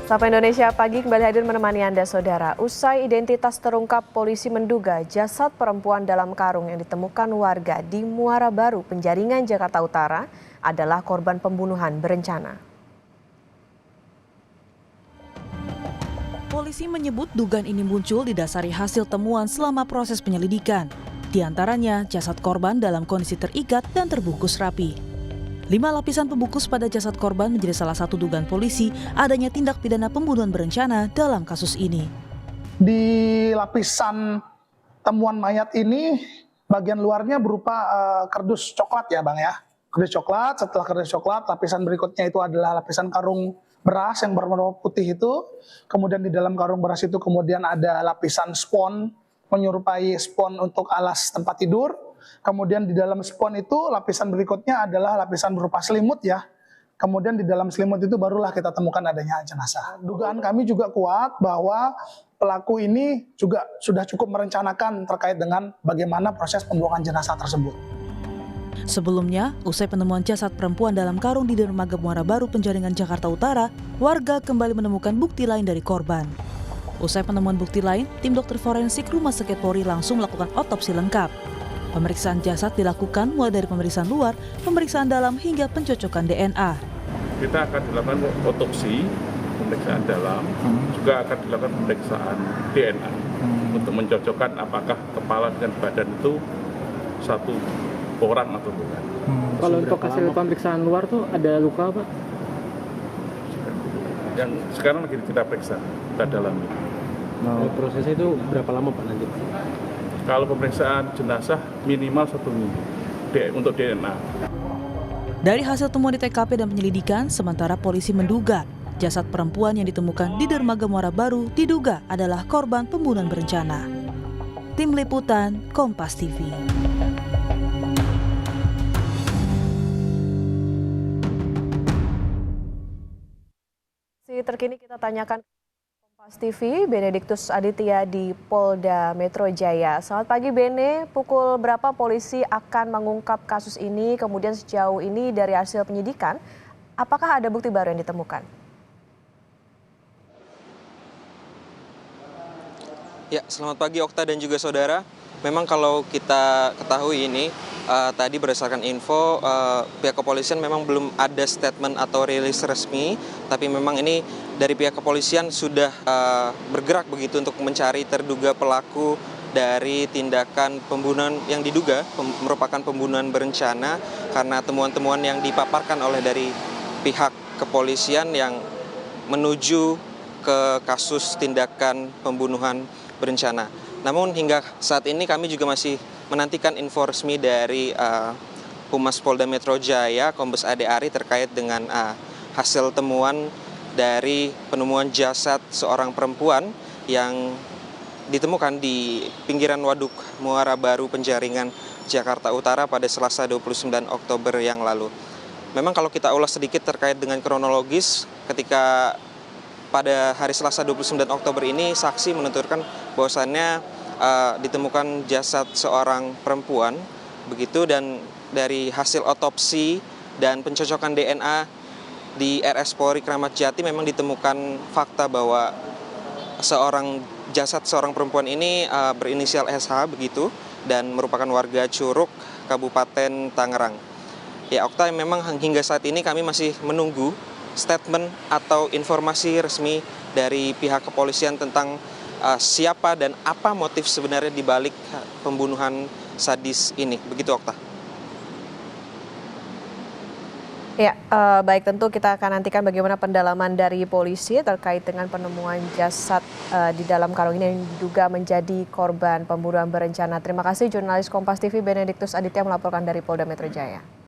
Sapa Indonesia Pagi kembali hadir menemani Anda, Saudara. Usai identitas terungkap, polisi menduga jasad perempuan dalam karung yang ditemukan warga di Muara Baru, Penjaringan, Jakarta Utara adalah korban pembunuhan berencana. Polisi menyebut dugaan ini muncul didasari hasil temuan selama proses penyelidikan. Di antaranya, jasad korban dalam kondisi terikat dan terbungkus rapi. 5 lapisan pembungkus pada jasad korban menjadi salah satu dugaan polisi adanya tindak pidana pembunuhan berencana dalam kasus ini. Di lapisan temuan mayat ini, bagian luarnya berupa kardus coklat ya Bang ya. Kardus coklat, setelah kardus coklat, lapisan berikutnya itu adalah lapisan karung beras yang berwarna putih itu. Kemudian di dalam karung beras itu kemudian ada lapisan spons, menyerupai spons untuk alas tempat tidur. Kemudian di dalam spons itu lapisan berikutnya adalah lapisan berupa selimut ya. Kemudian di dalam selimut itu barulah kita temukan adanya jenazah. Dugaan kami juga kuat bahwa pelaku ini juga sudah cukup merencanakan terkait dengan bagaimana proses pembuangan jenazah tersebut. Sebelumnya, usai penemuan jasad perempuan dalam karung di dermaga Muara Baru, Penjaringan, Jakarta Utara, warga kembali menemukan bukti lain dari korban. Usai penemuan bukti lain, tim dokter forensik Rumah Sakit Polri langsung melakukan otopsi lengkap. Pemeriksaan jasad dilakukan mulai dari pemeriksaan luar, pemeriksaan dalam, hingga pencocokan DNA. Kita akan dilakukan otopsi, pemeriksaan dalam, juga akan dilakukan pemeriksaan DNA untuk mencocokkan apakah kepala dengan badan itu satu orang atau bukan. Kalau untuk hasil pemeriksaan luar tuh ada luka apa? Yang sekarang lagi kita periksa, kita dalami. Prosesnya itu berapa lama Pak nanti? Kalau pemeriksaan jenazah minimal 1 minggu untuk DNA. Dari hasil temuan di TKP dan penyelidikan, sementara polisi menduga jasad perempuan yang ditemukan di dermaga Muara Baru diduga adalah korban pembunuhan berencana. Tim Liputan, Kompas TV. Terkini kita tanyakan Kompas TV, Benediktus Aditya di Polda Metro Jaya. Selamat pagi Bene, pukul berapa polisi akan mengungkap kasus ini? Kemudian sejauh ini dari hasil penyidikan, apakah ada bukti baru yang ditemukan? Ya, selamat pagi Okta dan juga saudara. Memang kalau kita ketahui ini, tadi berdasarkan info, pihak kepolisian memang belum ada statement atau rilis resmi, tapi memang ini dari pihak kepolisian sudah bergerak begitu untuk mencari terduga pelaku dari tindakan pembunuhan yang diduga merupakan pembunuhan berencana karena temuan-temuan yang dipaparkan oleh dari pihak kepolisian yang menuju ke kasus tindakan pembunuhan berencana. Namun hingga saat ini kami juga masih menantikan info resmi dari Humas Polda Metro Jaya, Kombes Ade Ari, terkait dengan hasil temuan dari penemuan jasad seorang perempuan yang ditemukan di pinggiran Waduk Muara Baru, Penjaringan, Jakarta Utara pada Selasa 29 Oktober yang lalu. Memang kalau kita ulas sedikit terkait dengan kronologis, ketika pada hari Selasa 29 Oktober ini saksi menuturkan bahwasannya ditemukan jasad seorang perempuan begitu, dan dari hasil otopsi dan pencocokan DNA di RS Polri Kramat Jati memang ditemukan fakta bahwa jasad seorang perempuan ini berinisial SH begitu dan merupakan warga Curug, Kabupaten Tangerang. Ya Okta, memang hingga saat ini kami masih menunggu statement atau informasi resmi dari pihak kepolisian tentang siapa dan apa motif sebenarnya dibalik pembunuhan sadis ini. Begitu Okta. Ya, baik, tentu kita akan nantikan bagaimana pendalaman dari polisi terkait dengan penemuan jasad di dalam karung ini yang diduga menjadi korban pembunuhan berencana. Terima kasih jurnalis Kompas TV Benediktus Aditya melaporkan dari Polda Metro Jaya.